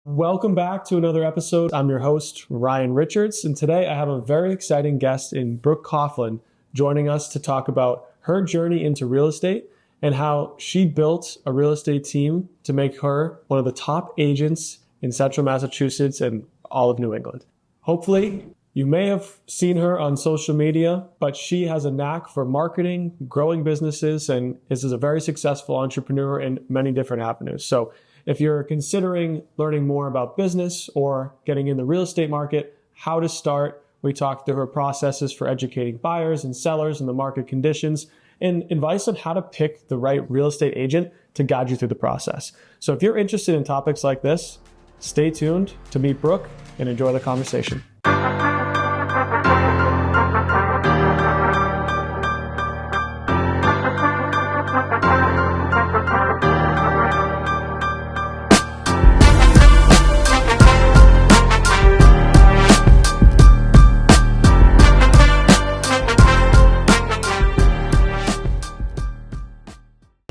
Welcome back to another episode. I'm your host, Ryan Richards, and today I have a very exciting guest in Brooke Coughlin joining us to talk about her journey into real estate and how she built a real estate team to make her one of the top agents in central Massachusetts and all of New England. Hopefully, you may have seen her on social media, but she has a knack for marketing, growing businesses, and is a very successful entrepreneur in many different avenues. So if you're considering learning more about business or getting in the real estate market, how to start, we talk through her processes for educating buyers and sellers and the market conditions, and advice on how to pick the right real estate agent to guide you through the process. So if you're interested in topics like this, stay tuned to meet Brooke and enjoy the conversation.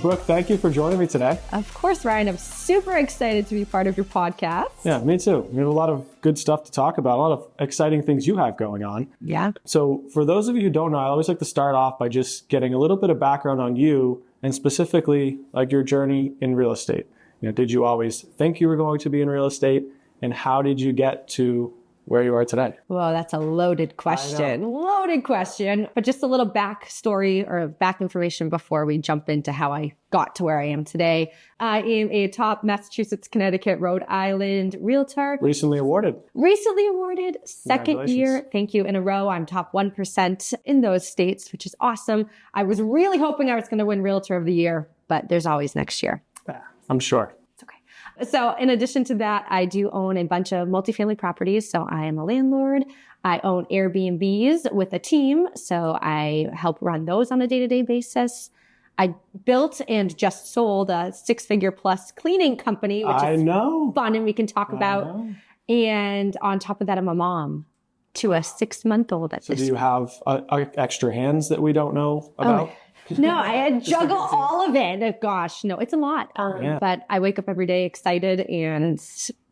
Brooke, thank you for joining me today. Of course, Ryan. I'm super excited to be part of your podcast. Yeah, me too. We have a lot of good stuff to talk about, a lot of exciting things you have going on. Yeah. So for those of you who don't know, I always like to start off by just getting a little bit of background on you and specifically like your journey in real estate. Did you always think you were going to be in real estate, and how did you get to where you are today? Well, that's a loaded question. Loaded question. But just a little backstory or back information before we jump into how I got to where I am today. I am a top Massachusetts, Connecticut, Rhode Island realtor. Recently awarded. Second year, thank you, in a row. I'm top 1% in those states, which is awesome. I was really hoping I was going to win Realtor of the Year, but there's always next year. Yeah, I'm sure. So in addition to that, I do own a bunch of multifamily properties. So I am a landlord. I own Airbnbs with a team. So I help run those on a day-to-day basis. I built and just sold a 6-figure plus cleaning company, which is fun and we can talk about. And on top of that, I'm a mom to a 6-month-old. So do you have extra hands that we don't know about? No, I juggle all of it. Gosh, no, it's a lot. But I wake up every day excited and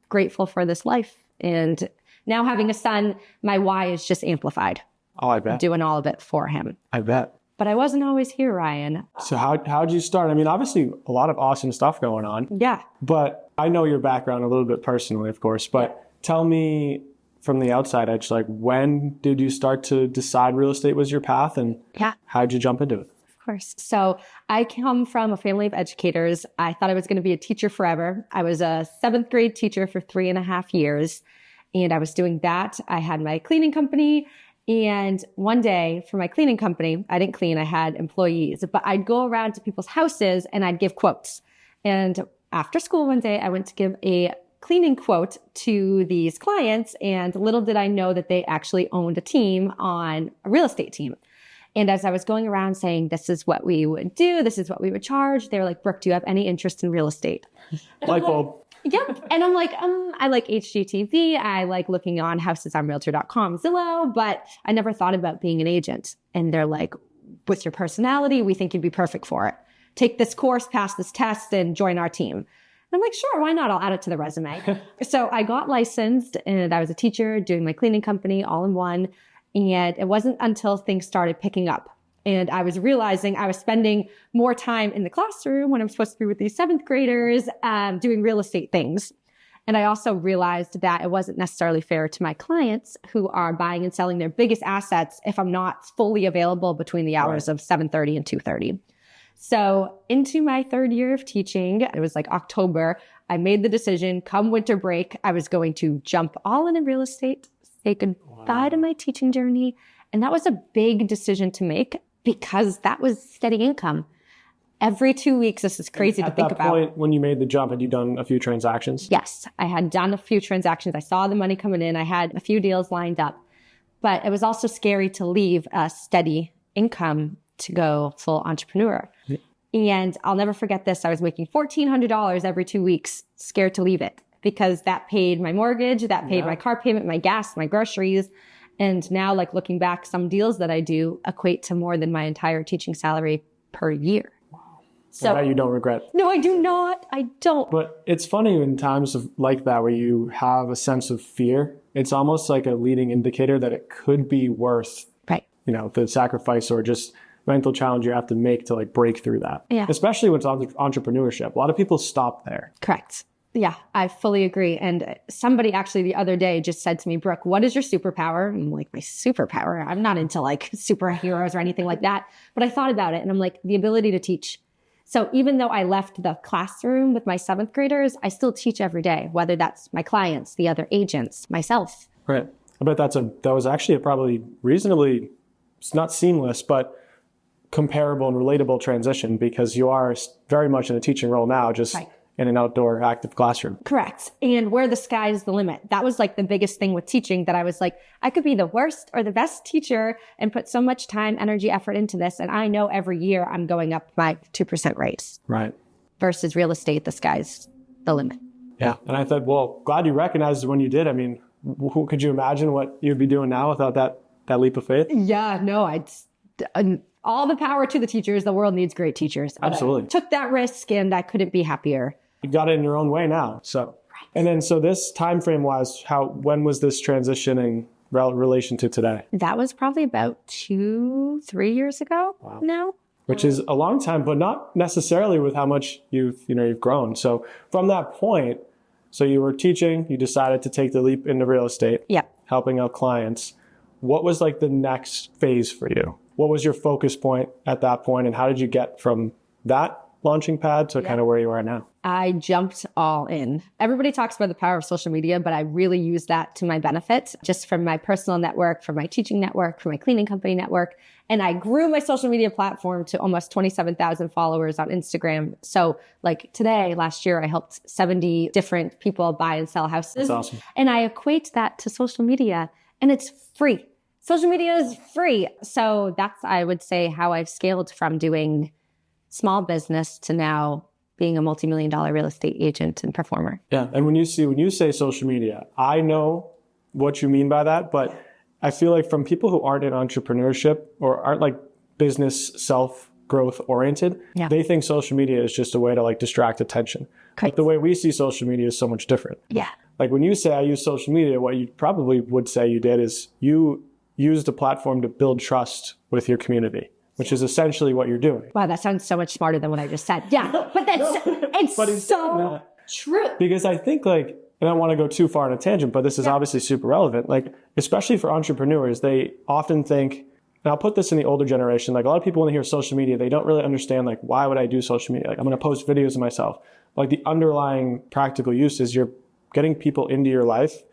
grateful for this life. And now having a son, my why is just amplified. Oh, I bet. I'm doing all of it for him. I bet. But I wasn't always here, Ryan. So how'd you start? I mean, obviously a lot of awesome stuff going on. Yeah. But I know your background a little bit personally, of course. But tell me from the outside, it's like, when did you start to decide real estate was your path, and how'd you jump into it? So I come from a family of educators. I thought I was going to be a teacher forever. I was a 7th grade teacher for 3.5 years, and I was doing that. I had my cleaning company, and one day for my cleaning company, I didn't clean, I had employees, but I'd go around to people's houses and I'd give quotes. And after school one day, I went to give a cleaning quote to these clients, and little did I know that they actually owned a team on a real estate team. And as I was going around saying, this is what we would do, this is what we would charge, they were like, Brooke, do you have any interest in real estate? Light bulb. Yep. And I'm like, I like HGTV. I like looking on houses on realtor.com, Zillow, but I never thought about being an agent. And they're like, with your personality, we think you'd be perfect for it. Take this course, pass this test, and join our team. And I'm like, sure, why not? I'll add it to the resume. So I got licensed, and I was a teacher doing my cleaning company all in one. And it wasn't until things started picking up and I was realizing I was spending more time in the classroom when I'm supposed to be with these 7th graders, doing real estate things. And I also realized that it wasn't necessarily fair to my clients who are buying and selling their biggest assets if I'm not fully available between the hours of 7:30 and 2:30. So into my 3rd year of teaching, it was like October, I made the decision, come winter break, I was going to jump all in real estate, say goodbye to my teaching journey. And that was a big decision to make because that was steady income. Every 2 weeks, this is crazy to think about. At that point, when you made the jump, had you done a few transactions? Yes, I had done a few transactions. I saw the money coming in. I had a few deals lined up. But it was also scary to leave a steady income to go full entrepreneur. Yeah. And I'll never forget this. I was making $1,400 every 2 weeks, scared to leave it because that paid my mortgage, that paid my car payment, my gas, my groceries. And now, like looking back, some deals that I do equate to more than my entire teaching salary per year. So that you don't regret. No, I do not. I don't. But it's funny in times of like that where you have a sense of fear. It's almost like a leading indicator that it could be worth, Right. The sacrifice or just mental challenge you have to make to like break through that. Yeah. Especially when it's entrepreneurship. A lot of people stop there. Correct. Yeah, I fully agree. And somebody actually the other day just said to me, Brooke, what is your superpower? And I'm like, my superpower? I'm not into like superheroes or anything like that. But I thought about it and I'm like, the ability to teach. So even though I left the classroom with my 7th graders, I still teach every day, whether that's my clients, the other agents, myself. Right. I bet that was actually a probably reasonably, it's not seamless, but comparable and relatable transition because you are very much in a teaching role now, just right. In an outdoor active classroom. Correct. And where the sky is the limit. That was like the biggest thing with teaching that I was like, I could be the worst or the best teacher and put so much time, energy, effort into this. And I know every year I'm going up my 2% raise. Right. Versus real estate, the sky's the limit. Yeah. And I thought, well, glad you recognized it when you did. I mean, who could you imagine what you'd be doing now without that leap of faith? Yeah, no, all the power to the teachers. The world needs great teachers. Absolutely. I took that risk and I couldn't be happier. You got it in your own way now. So, right. And then, so this time frame wise, when was this transitioning relation to today? That was probably about 2-3 years ago now. Which is a long time, but not necessarily with how much you've grown. So from that point, so you were teaching, you decided to take the leap into real estate, helping out clients. What was like the next phase for you? What was your focus point at that point, and how did you get from that launching pad to kind of where you are now? I jumped all in. Everybody talks about the power of social media, but I really use that to my benefit, just from my personal network, from my teaching network, from my cleaning company network. And I grew my social media platform to almost 27,000 followers on Instagram. So like last year, I helped 70 different people buy and sell houses. That's awesome. And I equate that to social media, and it's free. Social media is free. So that's, I would say, how I've scaled from doing small business to now being a multi-million-dollar real estate agent and performer. Yeah. And when you say social media, I know what you mean by that, but I feel like from people who aren't in entrepreneurship or aren't like business self-growth oriented, they think social media is just a way to like distract attention. But the way we see social media is so much different. Yeah. Like when you say I use social media, what you probably would say you did is you used a platform to build trust with your community, which is essentially what you're doing. Wow, that sounds so much smarter than what I just said. Yeah, but it's so true. Because I think like, and I don't want to go too far on a tangent, but this is obviously super relevant. Like, especially for entrepreneurs, they often think, and I'll put this in the older generation, like a lot of people when they hear social media, they don't really understand like, why would I do social media? Like I'm going to post videos of myself. Like the underlying practical use is you're getting people into your life,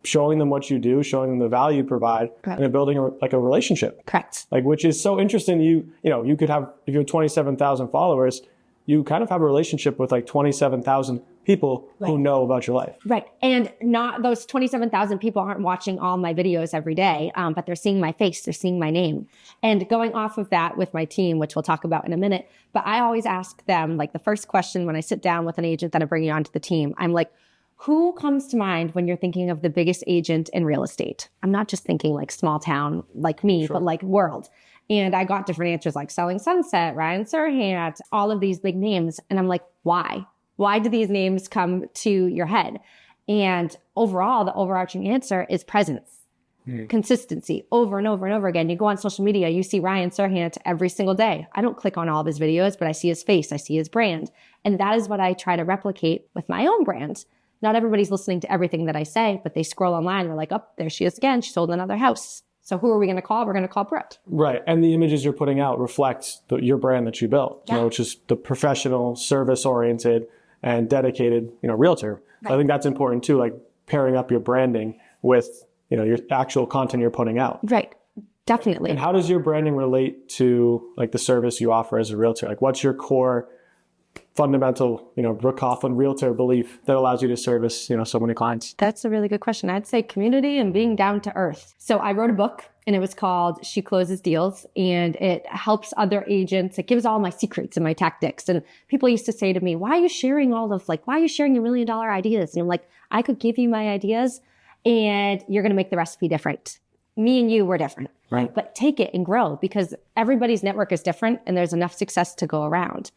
showing them what you do, showing them the value you provide, and then building a relationship. Correct. Like, which is so interesting. You could have, if you have 27,000 followers, you kind of have a relationship with like 27,000 people who know about your life. Right. And not those 27,000 people aren't watching all my videos every day, but they're seeing my face, they're seeing my name. And going off of that with my team, which we'll talk about in a minute, but I always ask them, like the first question when I sit down with an agent that I'm bringing onto the team, I'm like, who comes to mind when you're thinking of the biggest agent in real estate? I'm not just thinking like small town like me, but like world. And I got different answers like Selling Sunset, Ryan Serhant, all of these big names. And I'm like, why? Why do these names come to your head? And overall, the overarching answer is presence, consistency over and over and over again. You go on social media, you see Ryan Serhant every single day. I don't click on all of his videos, but I see his face, I see his brand. And that is what I try to replicate with my own brand. Not everybody's listening to everything that I say, but they scroll online and they're like, oh, there she is again. She sold another house. So who are we going to call? We're going to call Brooke. Right. And the images you're putting out reflect your brand that you built, which is the professional, service-oriented, and dedicated, realtor. Right. I think that's important too, like pairing up your branding with, your actual content you're putting out. Right. Definitely. And how does your branding relate to like the service you offer as a realtor? Like what's your core fundamental, Brooke Coughlin realtor belief that allows you to service, so many clients? That's a really good question. I'd say community and being down to earth. So I wrote a book and it was called She Closes Deals, and it helps other agents. It gives all my secrets and my tactics. And people used to say to me, why are you sharing your $1 million ideas? And I'm like, I could give you my ideas and you're going to make the recipe different. Me and you were different, but take it and grow because everybody's network is different and there's enough success to go around.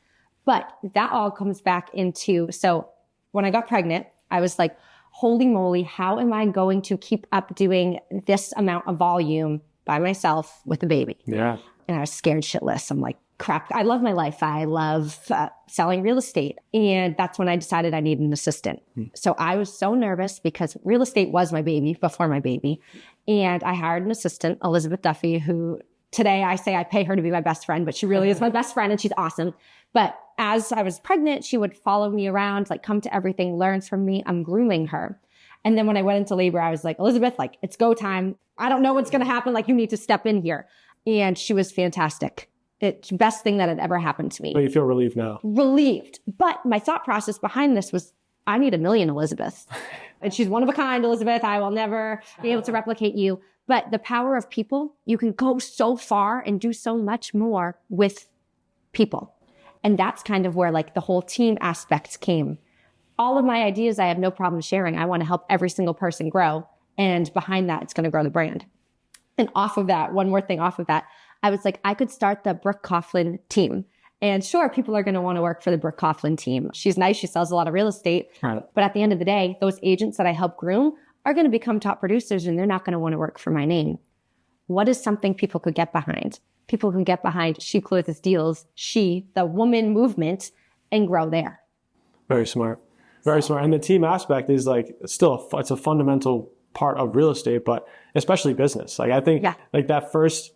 But that all comes back into, so when I got pregnant, I was like, holy moly, how am I going to keep up doing this amount of volume by myself with a baby? Yeah. And I was scared shitless. I'm like, crap, I love my life. I love selling real estate. And that's when I decided I needed an assistant. So I was so nervous because real estate was my baby before my baby. And I hired an assistant, Elizabeth Duffy, who today I say I pay her to be my best friend, but she really is my best friend and she's awesome. But as I was pregnant, she would follow me around, like come to everything, learns from me. I'm grooming her. And then when I went into labor, I was like, Elizabeth, like, it's go time. I don't know what's going to happen. Like, you need to step in here. And she was fantastic. It's the best thing that had ever happened to me. But you feel relieved now. Relieved. But my thought process behind this was, I need a million Elizabeths. And she's one of a kind, Elizabeth. I will never be able to replicate you. But the power of people, you can go so far and do so much more with people. And that's kind of where like the whole team aspect came. All of my ideas, I have no problem sharing. I want to help every single person grow. And behind that, it's going to grow the brand. And off of that, one more thing off of that, I was like, I could start the Brooke Coughlin team. And sure, people are going to want to work for the Brooke Coughlin team. She's nice. She sells a lot of real estate. Right. But at the end of the day, those agents that I help groom are going to become top producers and they're not going to want to work for my name. What is something people could get behind? People can get behind She Closes Deals, She, the woman movement, and grow there. Very smart. Very smart. And the team aspect is like still it's a fundamental part of real estate, but especially business. Like I think like that first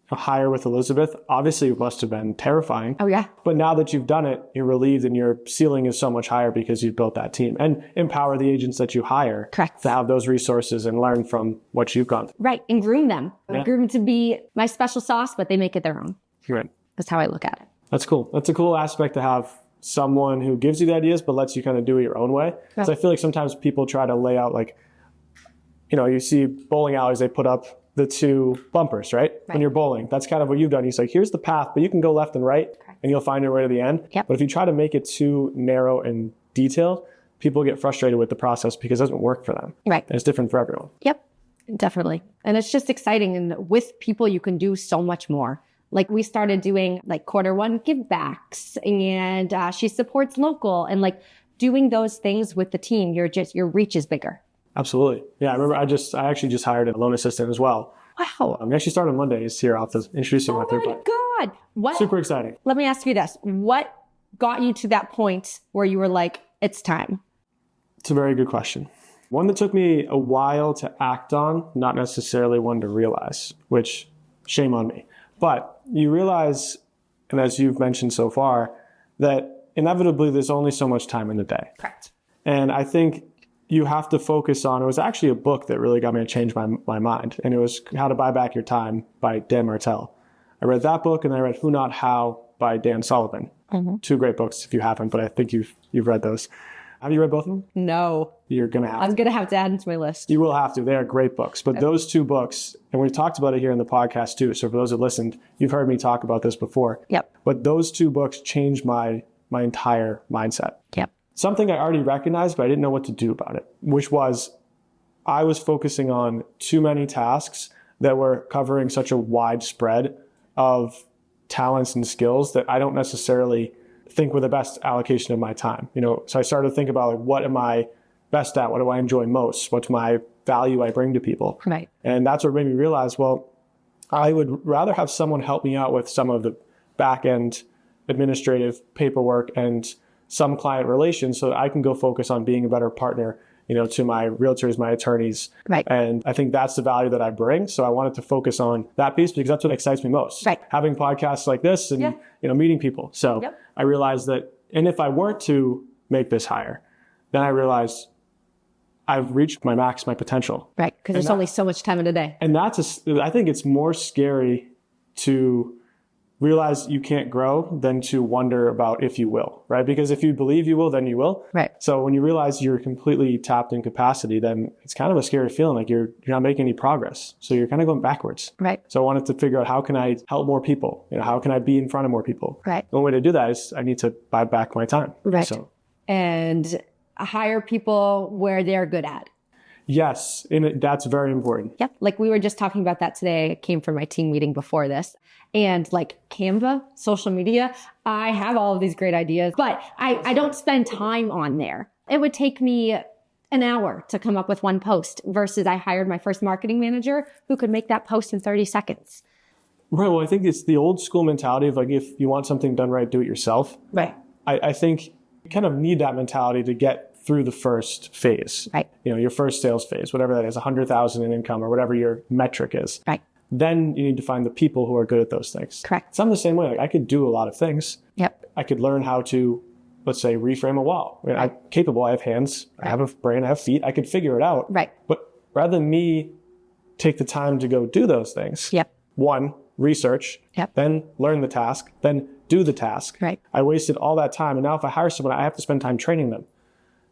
hire with Elizabeth, obviously it must have been terrifying. Oh yeah. But now that you've done it, you're relieved and your ceiling is so much higher because you've built that team and empower the agents that you hire. Correct. To have those resources and learn from what you've gone through. Right. And groom them. Yeah. Groom them to be my special sauce, but they make it their own. Right. That's how I look at it. That's cool. That's a cool aspect to have someone who gives you the ideas, but lets you kind of do it your own way. Because I feel like sometimes people try to lay out like, you know, you see bowling alleys, they put up the two bumpers, right? When you're bowling. That's kind of what you've done. He's like, here's the path, but you can go left and right and you'll find your way to the end. Yep. But if you try to make it too narrow and detailed, people get frustrated with the process because it doesn't work for them. Right. And it's different for everyone. Yep. Definitely. And it's just exciting. And with people, you can do so much more. Like we started doing like Q1 give backs and she supports local and like doing those things with the team. Your reach is bigger. Absolutely. Yeah, I remember I actually just hired a loan assistant as well. Wow. We actually started on Monday. He's here. I'll have to introduce him. Oh my God. What? Super exciting. Let me ask you this. What got you to that point where you were like, it's time? It's a very good question. One that took me a while to act on, not necessarily one to realize, which shame on me. But you realize, and as you've mentioned so far, that inevitably there's only so much time in the day. Correct. And I think you have to focus on, it was actually a book that really got me to change my mind. And it was How to Buy Back Your Time by Dan Martell. I read that book and I read Who Not How by Dan Sullivan. Mm-hmm. Two great books if you haven't, but I think you've read those. Have you read both of them? No. You're going to have to. I'm going to have to add them to my list. You will have to. They are great books. But those two books, and we talked about it here in the podcast too. So for those that listened, you've heard me talk about this before. Yep. But those two books changed my entire mindset. Yep. Something I already recognized, but I didn't know what to do about it, which was I was focusing on too many tasks that were covering such a wide spread of talents and skills that I don't necessarily think were the best allocation of my time. You know, so I started to think about like, what am I best at? What do I enjoy most? What's my value I bring to people? Right. And that's what made me realize, well, I would rather have someone help me out with some of the back end administrative paperwork and some client relations so that I can go focus on being a better partner, you know, to my realtors, my attorneys. Right. And I think that's the value that I bring. So I wanted to focus on that piece because that's what excites me most. Right. Having podcasts like this and, you know, meeting people. So I realized that, and if I weren't to make this hire, then I realized I've reached my max, my potential. Right. Because there's only so much time in a day. And I think it's more scary to realize you can't grow than to wonder about if you will, right? Because if you believe you will, then you will. Right. So when you realize you're completely tapped in capacity, then it's kind of a scary feeling like you're not making any progress. So you're kind of going backwards. Right. So I wanted to figure out how can I help more people? You know, how can I be in front of more people? Right. The only way to do that is I need to buy back my time. Right. So. And hire people where they're good at. Yes, and that's very important. Yep. Like we were just talking about that today. It came from my team meeting before this. And like Canva, social media, I have all of these great ideas, but I don't spend time on there. It would take me an hour to come up with one post versus I hired my first marketing manager who could make that post in 30 seconds. Right. Well, I think it's the old school mentality of like, if you want something done right, do it yourself. Right. I think you kind of need that mentality to get through the first phase. Right. Your first sales phase, whatever that is, 100,000 in income or whatever your metric is. Right. Then you need to find the people who are good at those things. Correct. So I'm the same way. Like I could do a lot of things. Yep. I could learn how to, let's say, reframe a wall. I mean, I'm capable. I have hands. Right. I have a brain. I have feet. I could figure it out. Right. But rather than me take the time to go do those things, yep. One, research, yep. Then learn the task, then do the task. Right. I wasted all that time. And now if I hire someone, I have to spend time training them.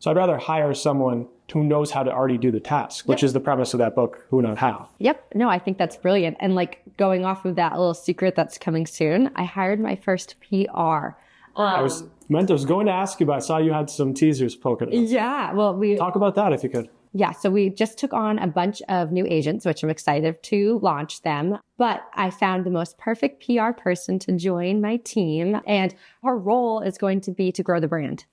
So I'd rather hire someone who knows how to already do the task, which is the premise of that book, Who Not How. Yep. No, I think that's brilliant. And like going off of that little secret that's coming soon, I hired my first PR. I was going to ask you, but I saw you had some teasers poking at us. Yeah. Well, talk about that if you could. Yeah. So we just took on a bunch of new agents, which I'm excited to launch them. But I found the most perfect PR person to join my team. And her role is going to be to grow the brand.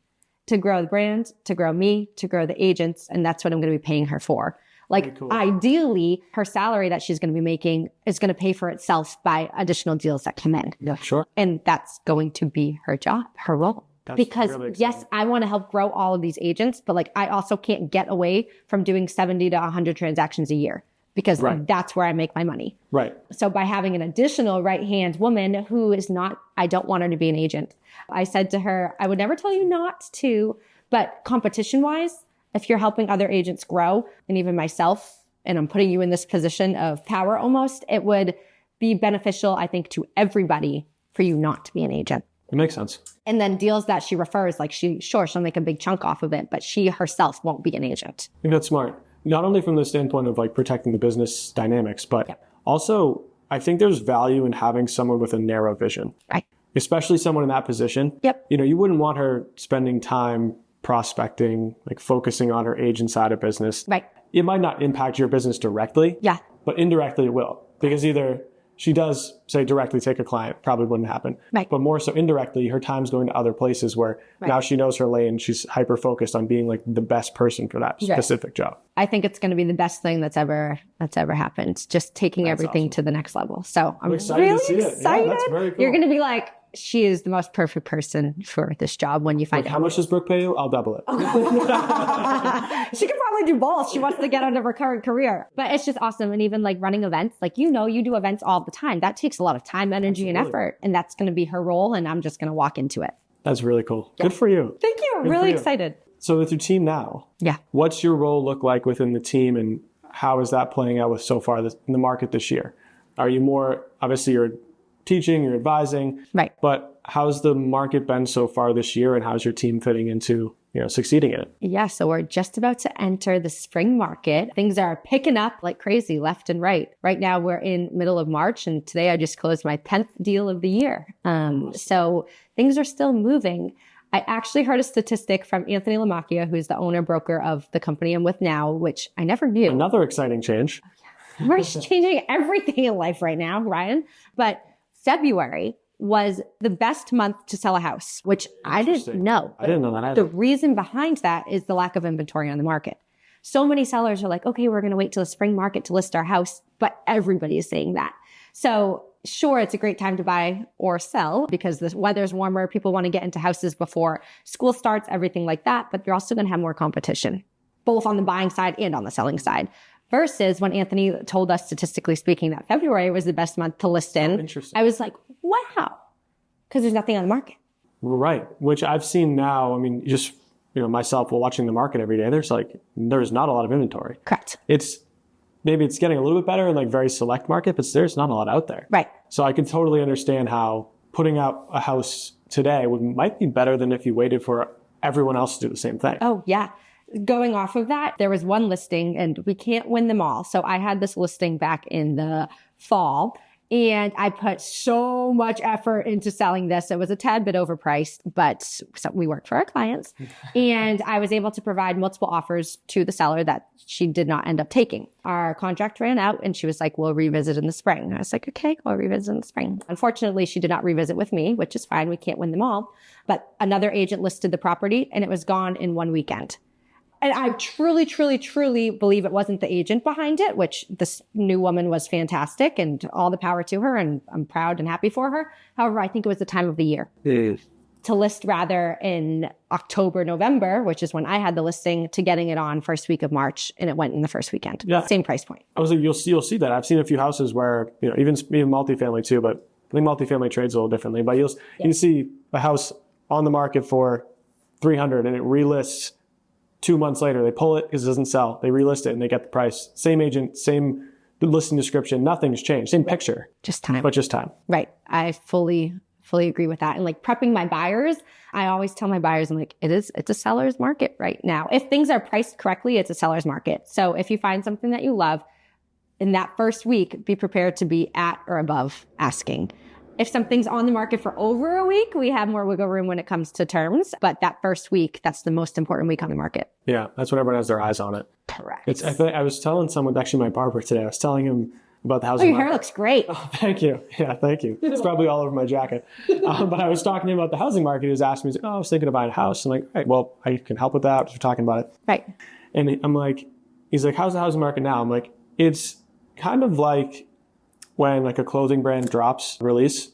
To grow the brand, to grow me, to grow the agents. And that's what I'm going to be paying her for. Like, cool. Ideally, her salary that she's going to be making is going to pay for itself by additional deals that come in. Yeah, sure. And that's going to be her job, her role. That's because really yes, I want to help grow all of these agents, but like I also can't get away from doing 70 to 100 transactions a year because that's where I make my money. Right. So by having an additional right-hand woman who is not, I don't want her to be an agent. I said to her, I would never tell you not to, but competition-wise, if you're helping other agents grow, and even myself, and I'm putting you in this position of power almost, it would be beneficial, I think, to everybody for you not to be an agent. It makes sense. And then deals that she refers, like she'll make a big chunk off of it, but she herself won't be an agent. I think that's smart. Not only from the standpoint of like protecting the business dynamics, but also I think there's value in having someone with a narrow vision. Right. Especially someone in that position. Yep. You wouldn't want her spending time prospecting, like focusing on her agent side of business. Right. It might not impact your business directly. Yeah. But indirectly it will. Because either she does, say, directly take a client, probably wouldn't happen. Right. But more so indirectly, her time's going to other places where now she knows her lane. She's hyper-focused on being like the best person for that specific job. I think it's going to be the best thing that's ever happened. Just taking everything to the next level. So I'm excited really to see excited. It. Yeah, that's very cool. You're going to be like, she is the most perfect person for this job when you find out. How much does Brooke pay you? I'll double it. She could probably do both. She wants to get out of her current career. But it's just awesome. And even like running events, like, you do events all the time. That takes a lot of time, energy, and effort. And that's going to be her role. And I'm just going to walk into it. That's really cool. Yeah. Good for you. Thank you. I'm really excited. So with your team now, what's your role look like within the team? And how is that playing out with so far in the market this year? Are you more, obviously you're teaching, you're advising, right? But how's the market been so far this year, and how's your team fitting into succeeding in it? Yeah, so we're just about to enter the spring market. Things are picking up like crazy, left and right. Right now we're in middle of March, and today I just closed my 10th deal of the year. So things are still moving. I actually heard a statistic from Anthony Lamacchia, who's the owner broker of the company I'm with now, which I never knew. Another exciting change. We're changing everything in life right now, Ryan. But February was the best month to sell a house, which I didn't know. I didn't know that either. The reason behind that is the lack of inventory on the market. So many sellers are like, okay, we're going to wait till the spring market to list our house, but everybody is saying that. So sure, it's a great time to buy or sell because the weather's warmer. People want to get into houses before school starts, everything like that. But you're also going to have more competition, both on the buying side and on the selling side. Versus when Anthony told us, statistically speaking, that February was the best month to list in, I was like, wow, because there's nothing on the market. Right, which I've seen now. I mean, just myself, while watching the market every day, there's not a lot of inventory. Correct. Maybe it's getting a little bit better in like very select market, but there's not a lot out there. Right. So I can totally understand how putting out a house today might be better than if you waited for everyone else to do the same thing. Oh, yeah. Going off of that, there was one listing and we can't win them all. So I had this listing back in the fall And I put so much effort into selling this. It was a tad bit overpriced, but so we worked for our clients. And I was able to provide multiple offers to the seller that she did not end up taking. Our contract ran out and she was like, we'll revisit in the spring. I was like, okay, we'll revisit in the spring. Unfortunately, she did not revisit with me, which is fine. We can't win them all. But another agent listed the property and it was gone in one weekend. And I truly, truly, truly believe it wasn't the agent behind it, which this new woman was fantastic and all the power to her. And I'm proud and happy for her. However, I think it was the time of the year to list rather in October, November, which is when I had the listing, to getting it on first week of March. And it went in the first weekend. Yeah. Same price point. I was like, you'll see that. I've seen a few houses where, even multifamily too, but I think multifamily trades a little differently. But you see a house on the market for 300 and it relists 2 months later. They pull it because it doesn't sell. They relist it and they get the price. Same agent, same listing description. Nothing's changed. Same picture. Just time. But just time. Right. I fully agree with that. And like prepping my buyers, I always tell my buyers, I'm like, it's a seller's market right now. If things are priced correctly, it's a seller's market. So if you find something that you love, in that first week, be prepared to be at or above asking. If something's on the market for over a week, we have more wiggle room when it comes to terms. But that first week, that's the most important week on the market. Yeah, that's when everyone has their eyes on it. Correct. I was telling someone, actually my barber today, I was telling him about the housing your market. Hair looks great. Oh, thank you. Yeah, thank you. It's probably all over my jacket. But I was talking to him about the housing market. He was asking me, he's like, I was thinking of buying a house. I'm like, all right, well, I can help with that. We're talking about it. Right. And I'm like, he's like, how's the housing market now? I'm like, it's kind of like when like a clothing brand drops release.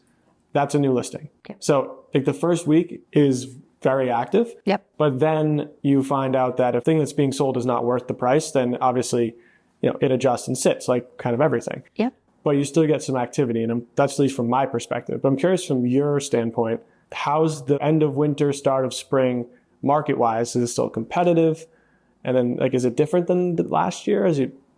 That's a new listing. Okay. So like the first week is very active. Yep. But then you find out that if thing that's being sold is not worth the price, then obviously, it adjusts and sits like kind of everything. Yep. But you still get some activity. And that's at least from my perspective. But I'm curious from your standpoint, how's the end of winter, start of spring market wise? Is it still competitive? And then like, is it different than last year?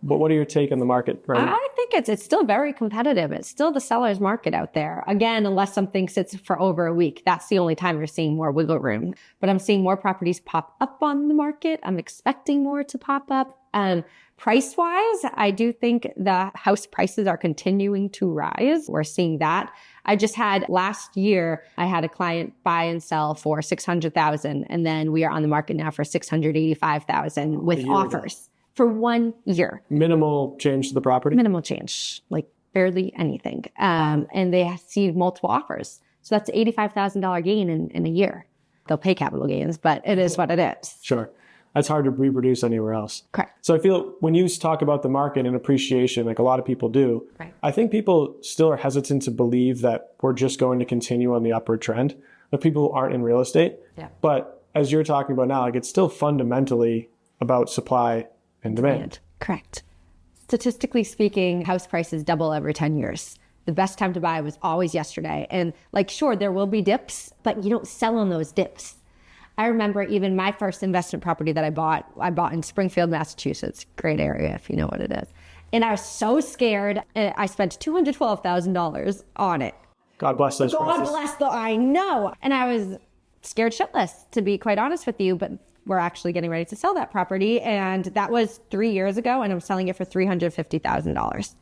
What are your take on the market right now? I think it's still very competitive. It's still the seller's market out there. Again, unless something sits for over a week, that's the only time you're seeing more wiggle room. But I'm seeing more properties pop up on the market. I'm expecting more to pop up. Price-wise, I do think the house prices are continuing to rise. We're seeing that. I just had last year, I had a client buy and sell for $600,000, and then we are on the market now for $685,000 with offers. For 1 year. Minimal change to the property? Minimal change, like barely anything. And they see multiple offers. So that's an $85,000 gain in a year. They'll pay capital gains, but it is what it is. Sure. That's hard to reproduce anywhere else. Correct. So I feel when you talk about the market and appreciation, like a lot of people do, right. I think people still are hesitant to believe that we're just going to continue on the upward trend. The people who aren't in real estate. Yeah. But as you're talking about now, like it's still fundamentally about supply and demand. Correct. Statistically speaking, house prices double every 10 years. The best time to buy was always yesterday. And like, sure, there will be dips, but you don't sell on those dips. I remember even my first investment property that I bought in Springfield, Massachusetts. Great area if you know what it is. And I was so scared. I spent $212,000 on it. God bless those prices. God bless I know. And I was scared shitless, to be quite honest with you, but we're actually getting ready to sell that property. And that was 3 years ago, and I'm selling it for $350,000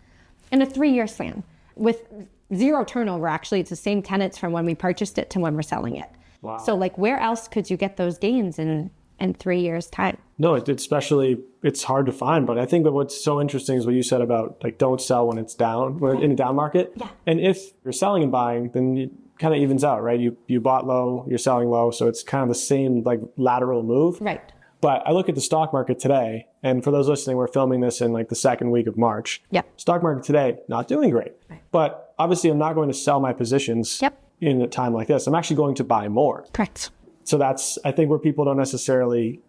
in a 3-year span with zero turnover. Actually, it's the same tenants from when we purchased it to when we're selling it. Wow. So like, where else could you get those gains in 3 years time? No, it's hard to find. But I think that what's so interesting is what you said about like, don't sell when it's down, when in a down market. Yeah. And if you're selling and buying, then it kind of evens out, right? You bought low, you're selling low. So it's kind of the same like lateral move. Right. But I look at the stock market today, and for those listening, we're filming this in like the second week of March. Yep. Stock market today, not doing great. Right. But obviously I'm not going to sell my positions in a time like this. I'm actually going to buy more. Correct. So that's, I think, where people don't necessarily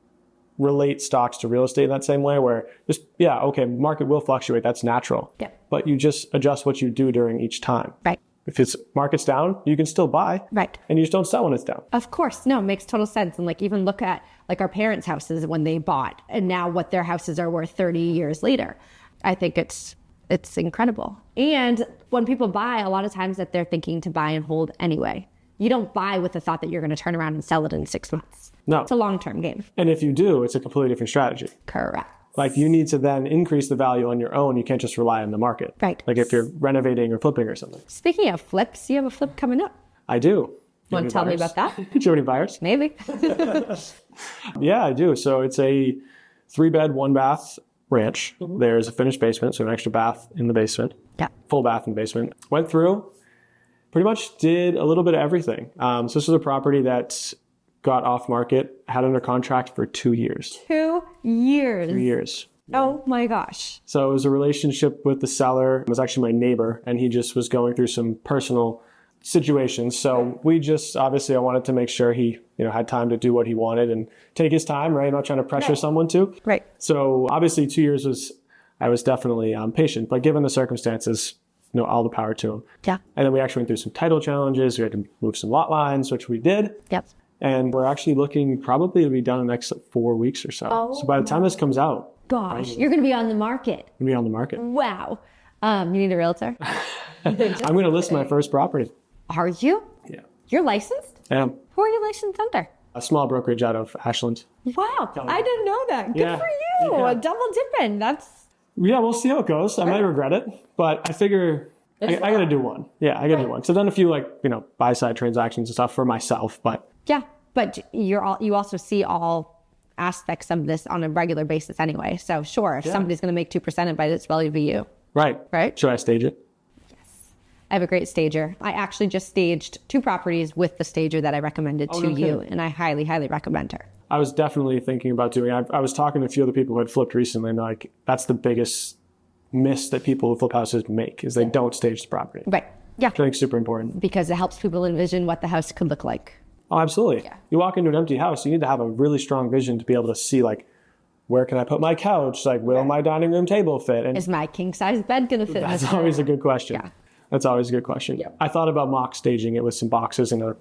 relate stocks to real estate in that same way, where just, okay, market will fluctuate. That's natural. Yep. But you just adjust what you do during each time. Right. If it's market's down, you can still buy. Right. And you just don't sell when it's down. Of course. No, it makes total sense. And like, even look at like our parents' houses when they bought and now what their houses are worth 30 years later. I think it's incredible. And when people buy, a lot of times that they're thinking to buy and hold anyway. You don't buy with the thought that you're going to turn around and sell it in 6 months. No. It's a long-term game. And if you do, it's a completely different strategy. Correct. Like you need to then increase the value on your own. You can't just rely on the market. Right. Like if you're renovating or flipping or something. Speaking of flips, you have a flip coming up. I do. Want to tell me about that? Do you have any buyers? Maybe. Yeah, I do. So it's a 3-bed, 1-bath ranch. There's a finished basement, so an extra bath in the basement. Yeah. Full bath in the basement. Went through, pretty much did a little bit of everything. So this was a property that got off market, had under contract for 2 years. 2 years. 3 years. Oh my gosh. So it was a relationship with the seller. It was actually my neighbor, and he just was going through some personal situations. So we just, obviously I wanted to make sure he, had time to do what he wanted and take his time, right? I'm not trying to pressure someone to. Right. So obviously 2 years I was definitely patient, but given the circumstances, all the power to him. Yeah. And then we actually went through some title challenges. We had to move some lot lines, which we did. Yep. And we're actually looking probably to be done in the next 4 weeks or so. Oh, so by the time this comes out, gosh, you're going to be on the market. I'm going to be on the market. Wow. You need a realtor? I'm going to list my first property. Are you? Yeah. You're licensed? I am. Who are you licensed under? A small brokerage out of Ashland. Wow. I didn't know that. Good for you. Yeah. Double dipping. Yeah, we'll see how it goes. I might regret it, but I figure I got to do one. Yeah, I got to do one. So I've done a few buy-side transactions and stuff for myself, but. Yeah, but you also see all aspects of this on a regular basis anyway. So sure, if somebody's going to make 2% of it, it's value to you. Right. Right. Should I stage it? I have a great stager. I actually just staged 2 properties with the stager that I recommended to you, and I highly, highly recommend her. I was definitely thinking about doing it. I was talking to a few other people who had flipped recently, and like that's the biggest miss that people who flip houses make is they don't stage the property. Right. Yeah. Which I think is super important. Because it helps people envision what the house could look like. Oh, absolutely. Yeah. You walk into an empty house, you need to have a really strong vision to be able to see where can I put my couch? Will my dining room table fit? And is my king size bed going to fit in this? That's always a good question. Yeah. That's always a good question. Yeah. I thought about mock staging it with some boxes and a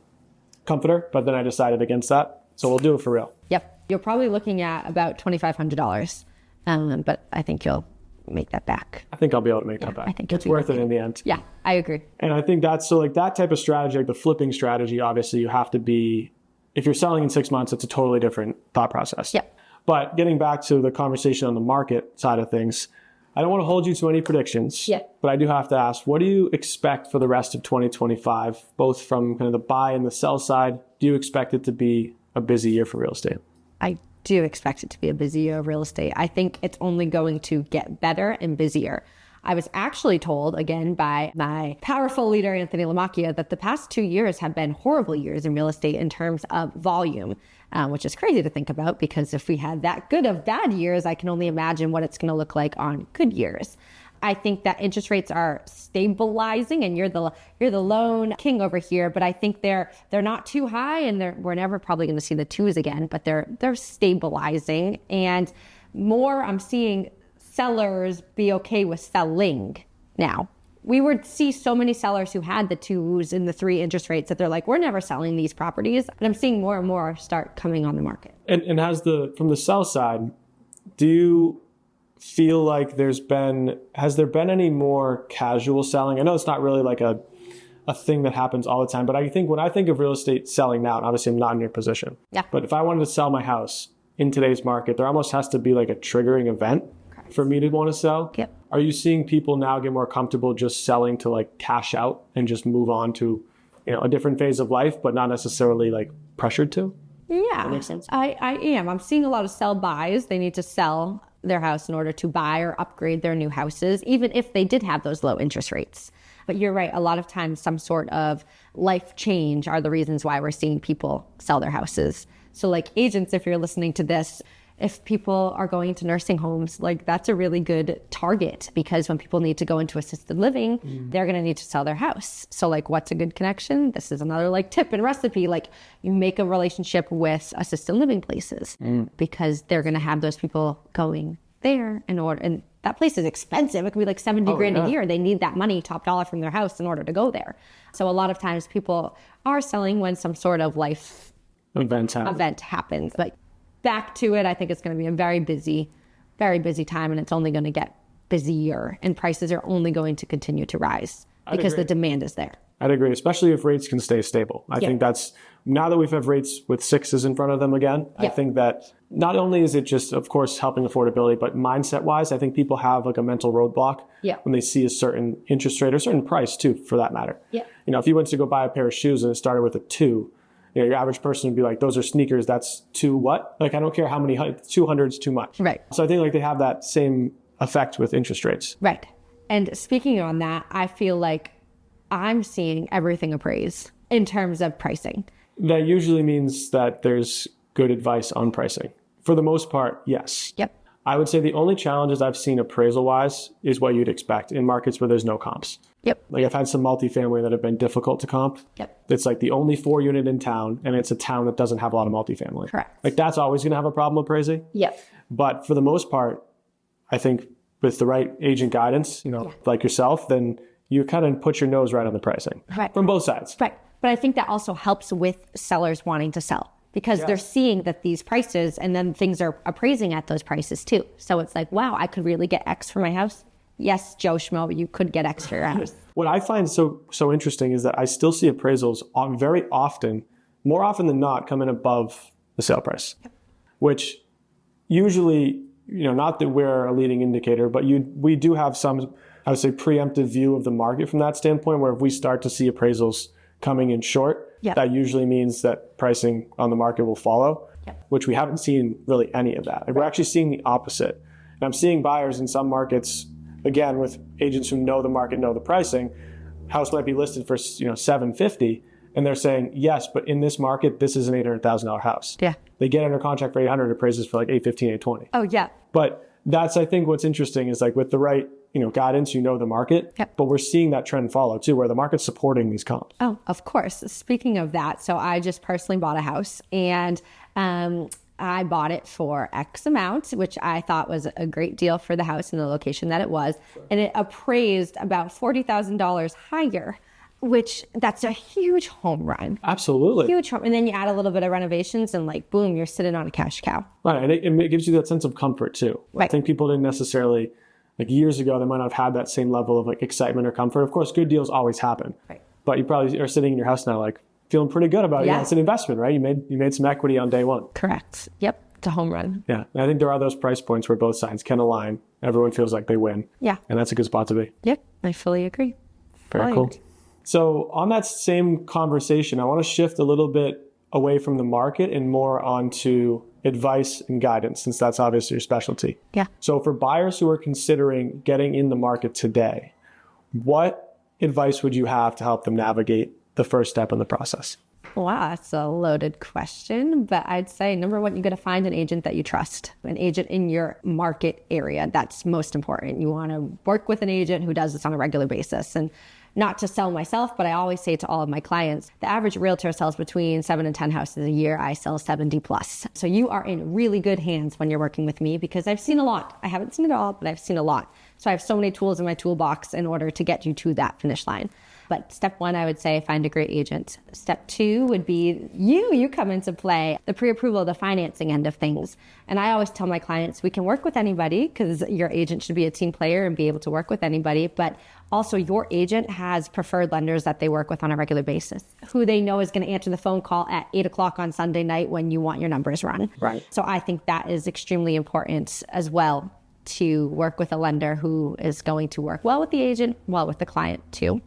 comforter, but then I decided against that. So we'll do it for real. Yep. You're probably looking at about $2,500. But I think you'll make that back. I think I'll be able to make that back. I think it's worth it in the end. Yeah, I agree. And I think that's that type of strategy, the flipping strategy, obviously you have to be, if you're selling in 6 months, it's a totally different thought process. Yep. But getting back to the conversation on the market side of things, I don't want to hold you to any predictions, but I do have to ask, what do you expect for the rest of 2025, both from kind of the buy and the sell side? Do you expect it to be a busy year for real estate? I do expect it to be a busy year of real estate. I think it's only going to get better and busier. I was actually told, again, by my powerful leader, Anthony Lamacchia, that the past 2 years have been horrible years in real estate in terms of volume, which is crazy to think about because if we had that good of bad years, I can only imagine what it's going to look like on good years. I think that interest rates are stabilizing, and you're the lone king over here. But I think they're not too high, and we're never probably going to see the 2s again. But they're stabilizing, and more I'm seeing sellers be okay with selling now. We would see so many sellers who had the 2s and the 3 interest rates that they're like, we're never selling these properties. But I'm seeing more and more start coming on the market. And from the sell side, do you feel like has there been any more casual selling? I know it's not really like a thing that happens all the time, but I think when I think of real estate selling now, and obviously I'm not in your position, but if I wanted to sell my house in today's market, there almost has to be like a triggering event for me to want to sell. Yep. Are you seeing people now get more comfortable just selling to cash out and just move on to, a different phase of life, but not necessarily pressured to? Yeah, that makes sense. I am. I'm seeing a lot of sell buys. They need to sell their house in order to buy or upgrade their new houses, even if they did have those low interest rates. But you're right. A lot of times, some sort of life change are the reasons why we're seeing people sell their houses. So agents, if you're listening to this, if people are going to nursing homes, that's a really good target because when people need to go into assisted living, they're going to need to sell their house. So what's a good connection? This is another tip and recipe. You make a relationship with assisted living places because they're going to have those people going there in order. And that place is expensive. It could be 70 grand a year. They need that money top dollar from their house in order to go there. So a lot of times people are selling when some sort of life event happens. But back to it, I think it's going to be a very busy time, and it's only going to get busier, and prices are only going to continue to rise because the demand is there. I'd agree, especially if rates can stay stable. I think that's, now that we've had rates with sixes in front of them again, I think that not only is it just, of course, helping affordability, but mindset-wise, I think people have like a mental roadblock when they see a certain interest rate or certain price too, for that matter. You know, if you went to go buy a pair of shoes and it started with a 2, you know, your average person would be like, those are sneakers, that's 2 what? Like, I don't care how many, 200's too much. Right. So I think like they have that same effect with interest rates. Right. And speaking on that, I feel like I'm seeing everything appraise in terms of pricing. That usually means that there's good advice on pricing. For the most part, yes. I would say the only challenges I've seen appraisal-wise is what you'd expect in markets where there's no comps. Like I've had some multifamily that have been difficult to comp. It's like the only 4 unit in town, and it's a town that doesn't have a lot of multifamily. Correct. Like that's always going to have a problem appraising. But for the most part, I think with the right agent guidance, you know, like yourself, then you kind of put your nose right on the pricing from both sides. Right. But I think that also helps with sellers wanting to sell because they're seeing that these prices and then things are appraising at those prices too. So it's like, wow, I could really get X for my house. Yes, Joe Schmo, but you could get X for your house. What I find so interesting is that I still see appraisals on very often, more often than not, come in above the sale price, which usually, you know, not that we're a leading indicator, but we do have some, I would say, preemptive view of the market from that standpoint, where if we start to see appraisals coming in short, that usually means that pricing on the market will follow, which we haven't seen really any of that. Like we're actually seeing the opposite. And I'm seeing buyers in some markets, again, with agents who know the market, know the pricing, house might be listed for, you know, $750, and they're saying, yes, but in this market, this is an $800,000 house. They get under contract for 800, appraises for like 815, 820. Oh, yeah. But that's, I think, what's interesting is like with the right, you know, guidance, you know the market, but we're seeing that trend follow too, where the market's supporting these comps. Oh, of course. Speaking of that, so I just personally bought a house and I bought it for X amount, which I thought was a great deal for the house and the location that it was. And it appraised about $40,000 higher, which that's a huge home run. Absolutely. Huge home. And then you add a little bit of renovations and like, boom, you're sitting on a cash cow. Right. And it gives you that sense of comfort too. I think people didn't necessarily, like years ago, they might not have had that same level of like excitement or comfort. Of course, good deals always happen. But you probably are sitting in your house now like feeling pretty good about it. Yeah, it's an investment, right? You made some equity on day one. Correct. Yep. It's a home run. Yeah. And I think there are those price points where both sides can align. Everyone feels like they win. Yeah. And that's a good spot to be. Yep. I fully agree. Very cool. So on that same conversation, I want to shift a little bit away from the market and more onto advice and guidance, since that's obviously your specialty. Yeah. So for buyers who are considering getting in the market today, what advice would you have to help them navigate the first step in the process? Wow, that's a loaded question. But I'd say, number one, you got to find an agent that you trust, an agent in your market area. That's most important. You want to work with an agent who does this on a regular basis. And not to sell myself, but I always say to all of my clients, the average realtor sells between 7 and 10 houses a year. I sell 70 plus. So you are in really good hands when you're working with me because I've seen a lot. I haven't seen it all, but I've seen a lot. So I have so many tools in my toolbox in order to get you to that finish line. But step one, I would say, find a great agent. Step two would be you come into play, the pre-approval, the financing end of things. And I always tell my clients, we can work with anybody because your agent should be a team player and be able to work with anybody. But also your agent has preferred lenders that they work with on a regular basis, who they know is going to answer the phone call at 8 o'clock on Sunday night when you want your numbers run. Right. So I think that is extremely important as well, to work with a lender who is going to work well with the agent, well with the client too.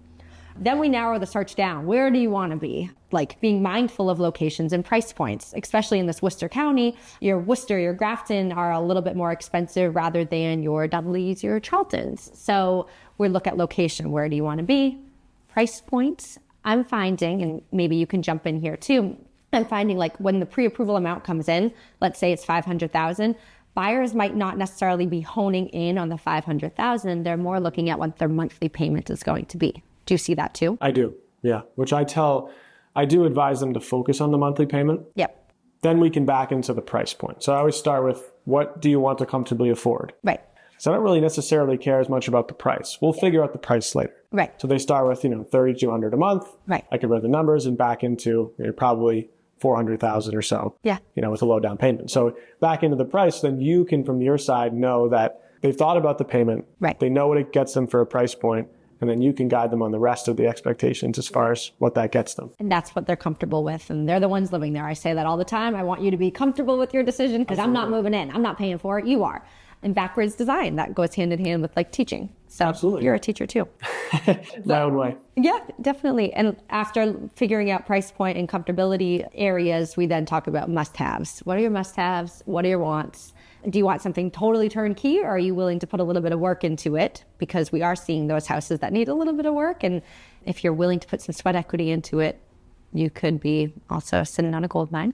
Then we narrow the search down. Where do you want to be? Like being mindful of locations and price points, especially in this Worcester County. Your Worcester, your Grafton are a little bit more expensive rather than your Dudleys, your Charltons. So we look at location. Where do you want to be? Price points. I'm finding, and maybe you can jump in here too, I'm finding like when the pre-approval amount comes in, let's say it's $500,000, buyers might not necessarily be honing in on the $500,000. They're more looking at what their monthly payment is going to be. Do you see that too? I do, yeah. Which I do advise them to focus on the monthly payment. Yep. Then we can back into the price point. So I always start with, what do you want to comfortably afford? Right. So I don't really necessarily care as much about the price. We'll figure out the price later. Right. So they start with, $3,200 a month. Right. I could run the numbers and back into probably $400,000 or so. Yeah. With a low down payment. So back into the price, then you can, from your side, know that they've thought about the payment. Right. They know what it gets them for a price point. and then you can guide them on the rest of the expectations as far as what that gets them. And that's what they're comfortable with. And they're the ones living there. I say that all the time. I want you to be comfortable with your decision because I'm not moving in. I'm not paying for it. You are. And backwards design, that goes hand in hand with like teaching. So Absolutely. You're a teacher too. My own way. Yeah, definitely. And after figuring out price point and comfortability areas, we then talk about must-haves. What are your must-haves? What are your wants? Do you want something totally turnkey, or are you willing to put a little bit of work into it? Because we are seeing those houses that need a little bit of work. And if you're willing to put some sweat equity into it, you could be also sitting on a gold mine.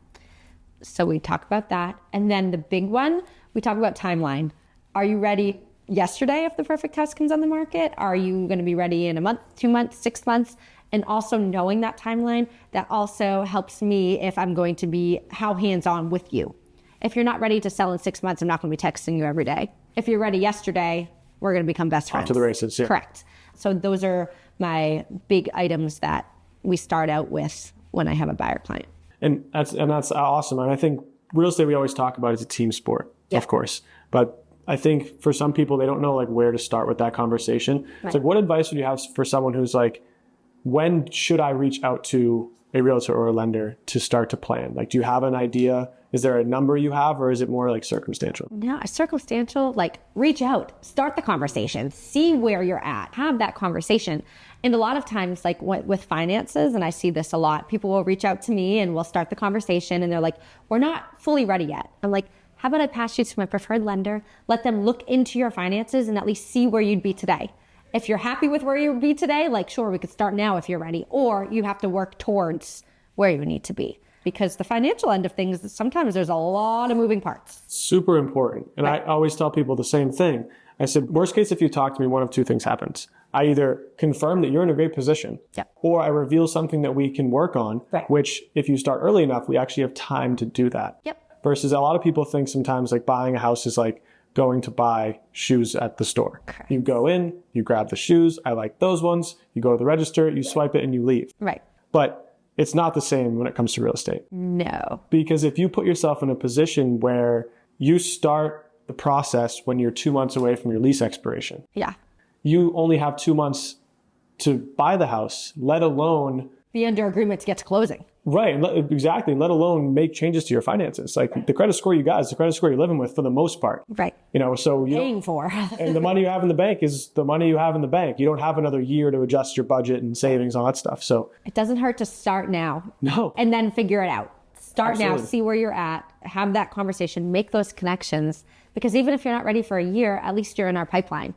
So we talk about that. And then the big one, we talk about timeline. Are you ready yesterday if the perfect house comes on the market? Are you going to be ready in a month, 2 months, 6 months? And also knowing that timeline, that also helps me if I'm going to be how hands-on with you. If you're not ready to sell in 6 months, I'm not going to be texting you every day. If you're ready yesterday, we're going to become best friends. Off to the races, yeah. Correct. So those are my big items that we start out with when I have a buyer client. And that's awesome. And I think real estate, we always talk about, is a team sport, of course. But I think for some people, they don't know like where to start with that conversation. Right. It's like, what advice would you have for someone who's like, when should I reach out to a realtor or a lender to start to plan? Like, do you have an idea? Is there a number you have, or is it more like circumstantial? No, circumstantial, like reach out, start the conversation, see where you're at, have that conversation. And a lot of times, like with finances, and I see this a lot, people will reach out to me and we'll start the conversation and they're like, we're not fully ready yet. I'm like, how about I pass you to my preferred lender, let them look into your finances and at least see where you'd be today. If you're happy with where you would be today, like, sure, we could start now if you're ready, or you have to work towards where you need to be. Because the financial end of things, sometimes there's a lot of moving parts. Super important. And right. I always tell people the same thing. I said, worst case, if you talk to me, one of two things happens. I either confirm that you're in a great position, or I reveal something that we can work on, which if you start early enough, we actually have time to do that. Versus a lot of people think sometimes like buying a house is like going to buy shoes at the store. Correct. You go in, you grab the shoes. I like those ones. You go to the register, you swipe it and you leave. Right. But it's not the same when it comes to real estate. No. Because if you put yourself in a position where you start the process when you're 2 months away from your lease expiration. Yeah. You only have 2 months to buy the house, let alone be under agreement to get to closing. Right. Exactly. Let alone make changes to your finances. Like the credit score you got is the credit score you're living with for the most part. Right. You know, so you paying for. And the money you have in the bank is the money you have in the bank. You don't have another year to adjust your budget and savings, all that stuff. So it doesn't hurt to start now. No. And then figure it out. Start now, see where you're at, have that conversation, make those connections. Because even if you're not ready for a year, at least you're in our pipeline.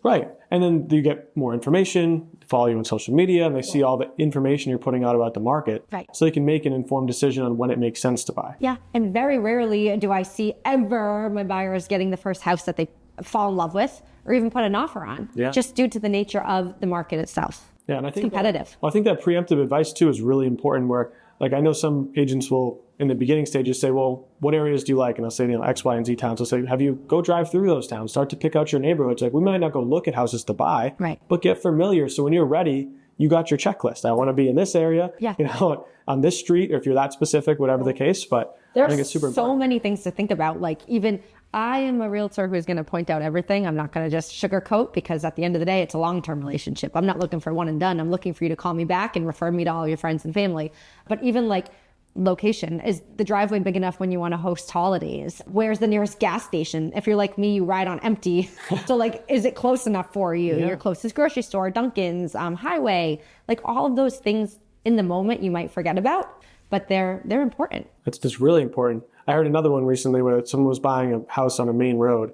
Right. And then you get more information, follow you on social media, and they see all the information you're putting out about the market. Right. So they can make an informed decision on when it makes sense to buy. Yeah. And very rarely do I see ever my buyers getting the first house that they fall in love with or even put an offer on. Yeah. Just due to the nature of the market itself. Yeah. And I think it's competitive. I think that preemptive advice too is really important, where like I know some agents will in the beginning stages say, well, what areas do you like? And I'll say, you know, X, Y, and Z towns. I'll say, have you go drive through those towns, start to pick out your neighborhoods. Like we might not go look at houses to buy, right, but get familiar. So when you're ready, you got your checklist. I want to be in this area, you know, on this street, or if you're that specific, whatever the case. But I think it's super important. So many things to think about. Like even I am a realtor who's going to point out everything. I'm not going to just sugarcoat, because at the end of the day, it's a long-term relationship. I'm not looking for one and done. I'm looking for you to call me back and refer me to all your friends and family. But even like location, is the driveway big enough when you want to host holidays? Where's the nearest gas station? If you're like me, you ride on empty. So like, is it close enough for you? Your closest grocery store, Dunkin's, highway, like all of those things in the moment you might forget about, but they're important. That's just really important. I heard another one recently where someone was buying a house on a main road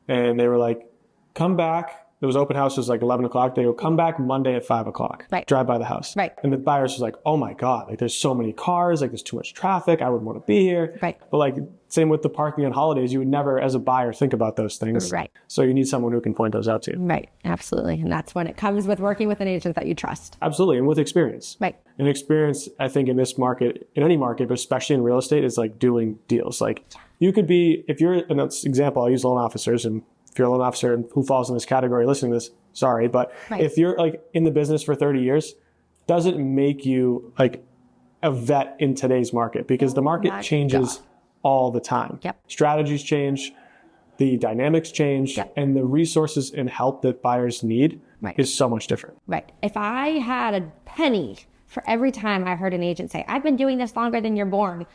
and they were like, come back. There was open house, it was like 11 o'clock. They would come back Monday at 5 o'clock, drive by the house. Right. And the buyers was like, oh my God, like there's so many cars, like there's too much traffic. I wouldn't want to be here. Right. But like same with the parking on holidays, you would never as a buyer think about those things. Right. So you need someone who can point those out to you. Right. Absolutely. And that's when it comes with working with an agent that you trust. Absolutely. And with experience. Right. And experience, I think in this market, in any market, but especially in real estate, is like doing deals. Like you could be, if you're, an example, I'll use loan officers, and if you're a loan officer who falls in this category listening to this, sorry, but if you're like in the business for 30 years, doesn't make you like a vet in today's market, because the market changes all the time. Yep. Strategies change, the dynamics change, Yep. and the resources and help that buyers need is so much different. Right. If I had a penny for every time I heard an agent say, I've been doing this longer than you're born,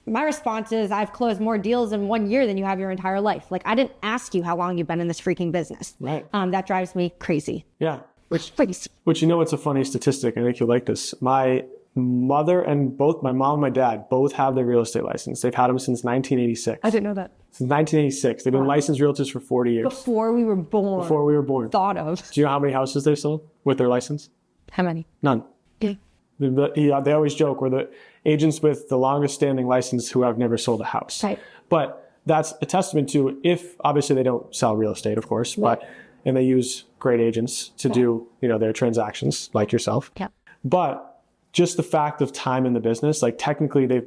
my response is, I've closed more deals in 1 year than you have your entire life. Like, I didn't ask you how long you've been in this freaking business. Right. That drives me crazy. Yeah. Crazy. Which, you know, it's a funny statistic. I think you'll like this. My mother and both my mom and my dad both have their real estate license. They've had them since 1986. I didn't know that. Since 1986. They've been licensed realtors for 40 years. Before we were born. Before we were born. Thought of. Do you know how many houses they've sold with their license? How many? None. Yeah. They always joke, we're the agents with the longest standing license who have never sold a house. Right. But that's a testament to, if obviously they don't sell real estate, of course, and they use great agents to do, you know, their transactions like yourself. Yeah. But just the fact of time in the business, like technically they've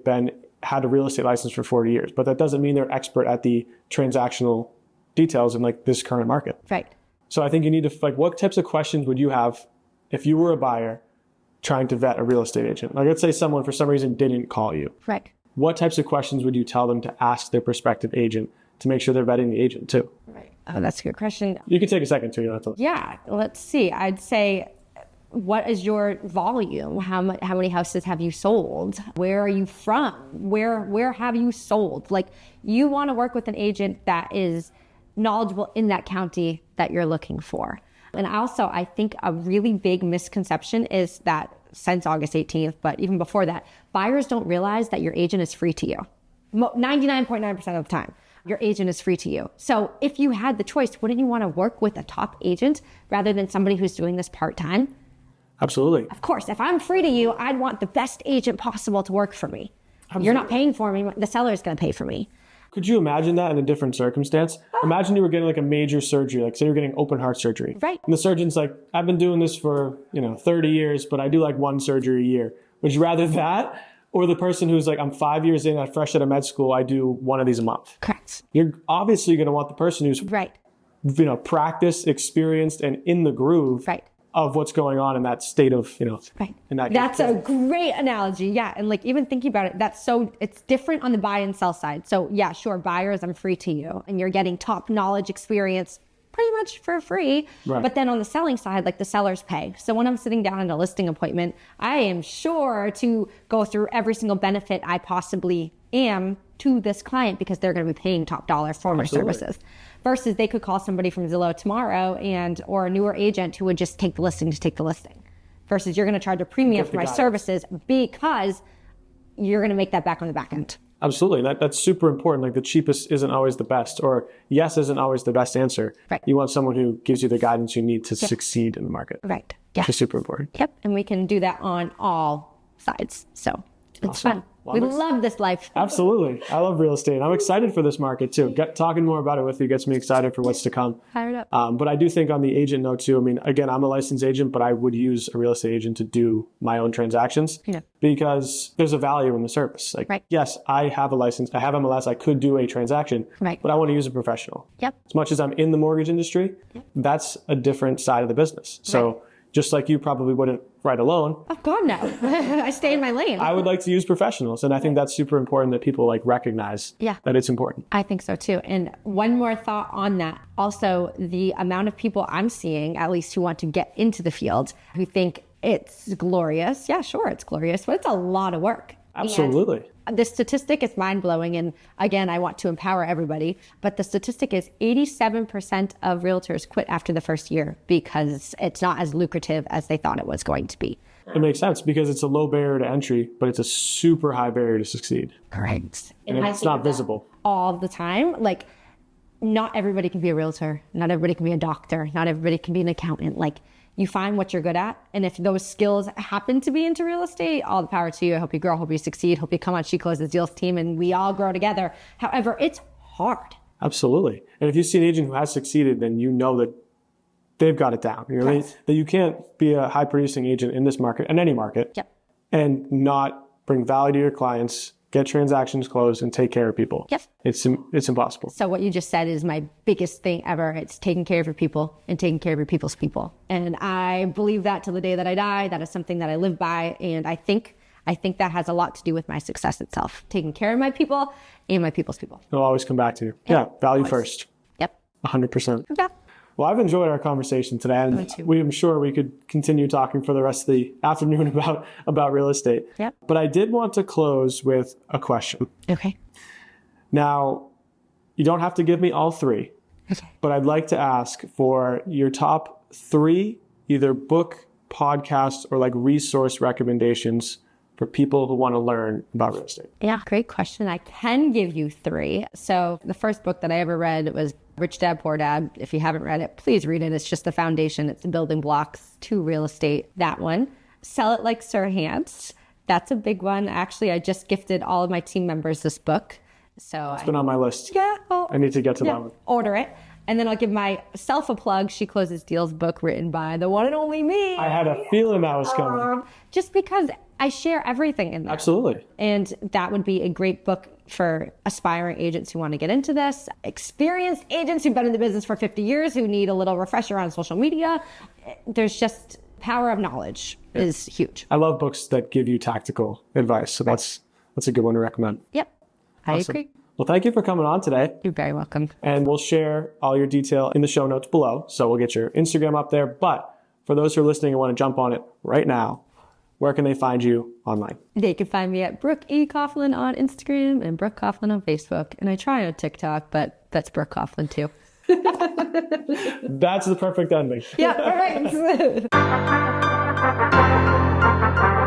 had a real estate license for 40 years, but that doesn't mean they're expert at the transactional details in like this current market. Right. So I think you need to, like, what types of questions would you have if you were a buyer trying to vet a real estate agent? Like, let's say someone for some reason didn't call you. Right. What types of questions would you tell them to ask their prospective agent to make sure they're vetting the agent too? Right. Oh, that's a good question. You can take a second too. You don't have to. Yeah. Let's see. I'd say, what is your volume? How many houses have you sold? Where are you from? Where have you sold? Like, you want to work with an agent that is knowledgeable in that county that you're looking for. And also, I think a really big misconception is that since August 18th, but even before that, buyers don't realize that your agent is free to you. 99.9% of the time, your agent is free to you. So if you had the choice, wouldn't you want to work with a top agent rather than somebody who's doing this part-time? Absolutely. Of course, if I'm free to you, I'd want the best agent possible to work for me. Absolutely. You're not paying for me. The seller is going to pay for me. Could you imagine that in a different circumstance? Imagine you were getting like a major surgery, like say you're getting open heart surgery. Right. And the surgeon's like, I've been doing this for, 30 years, but I do like one surgery a year. Would you rather that? Or the person who's like, I'm 5 years in, I'm fresh out of med school, I do one of these a month. Correct. You're obviously going to want the person who's right. Practiced, experienced, and in the groove right. of what's going on in that state of, right. In that that's a great analogy. Yeah. And like, even thinking about it, it's different on the buy and sell side. So yeah, sure. Buyers, I'm free to you and you're getting top knowledge experience pretty much for free. Right. But then on the selling side, like the sellers pay. So when I'm sitting down in a listing appointment, I am sure to go through every single benefit I possibly am to this client because they're going to be paying top dollar for my services. Versus they could call somebody from Zillow tomorrow or a newer agent who would just take the listing to take the listing. Versus you're going to charge a premium for my services because you're going to make that back on the back end. Absolutely. That's super important. Like, the cheapest isn't always the best, or yes isn't always the best answer. Right. You want someone who gives you the guidance you need to succeed in the market. Right. Yeah. Which is super important. Yep. And we can do that on all sides. So it's fun. Well, we love this life. Absolutely. I love real estate. I'm excited for this market too. Talking more about it with you gets me excited for what's to come. Fired up. But I do think on the agent note too, I mean, again, I'm a licensed agent, but I would use a real estate agent to do my own transactions because there's a value in the service. Like, yes, I have a license. I have MLS. I could do a transaction, but I want to use a professional. Yep. As much as I'm in the mortgage industry, that's a different side of the business. So just like you probably wouldn't write alone. Oh God, no. I stay in my lane. I would like to use professionals. And I think that's super important that people recognize that it's important. I think so too. And one more thought on that. Also, the amount of people I'm seeing, at least who want to get into the field, who think it's glorious. Yeah, sure, it's glorious, but it's a lot of work. Absolutely. And the statistic is mind-blowing. And again, I want to empower everybody. But the statistic is 87% of realtors quit after the first year because it's not as lucrative as they thought it was going to be. It makes sense because it's a low barrier to entry, but it's a super high barrier to succeed. Correct. And it's not visible. All the time. Like, not everybody can be a realtor. Not everybody can be a doctor. Not everybody can be an accountant. Like, you find what you're good at. And if those skills happen to be into real estate, all the power to you. I hope you grow, hope you succeed, hope you come on She Closes Deals team and we all grow together. However, it's hard. Absolutely. And if you see an agent who has succeeded, then you know that they've got it down. You know, that you can't be a high producing agent in this market, in any market, and not bring value to your clients, get transactions closed, and take care of people. Yep. It's impossible. So what you just said is my biggest thing ever. It's taking care of your people and taking care of your people's people. And I believe that till the day that I die. That is something that I live by. And I think that has a lot to do with my success itself. Taking care of my people and my people's people. It'll always come back to you. Yeah, value first. 100%. Yeah. Well, I've enjoyed our conversation today, and I'm sure we could continue talking for the rest of the afternoon about real estate. Yep. But I did want to close with a question. Okay. Now, you don't have to give me all three, but I'd like to ask for your top 3, either book, podcast, or like resource recommendations for people who want to learn about real estate. Yeah, great question. I can give you 3. So the first book that I ever read was Rich Dad, Poor Dad. If you haven't read it, please read it. It's just the foundation. It's the building blocks to real estate. That one. Sell It Like Sirhands. That's a big one. Actually, I just gifted all of my team members this book. So it's been on my list. Yeah. I need to get to that one. Order it. And then I'll give myself a plug. She Closes Deals book written by the one and only me. I had a feeling that was coming. Just because I share everything in there. Absolutely. And that would be a great book for aspiring agents who want to get into this, experienced agents who've been in the business for 50 years, who need a little refresher on social media. There's just power of knowledge is huge. I love books that give you tactical advice. So that's a good one to recommend. Yep. I Awesome. agree. Well, thank you for coming on today. You're very welcome. And we'll share all your detail in the show notes below. So we'll get your Instagram up there. But for those who are listening and want to jump on it right now, where can they find you online? They can find me at Brooke E. Coughlin on Instagram and Brooke Coughlin on Facebook. And I try on TikTok, but that's Brooke Coughlin too. That's the perfect ending. Yeah, all right.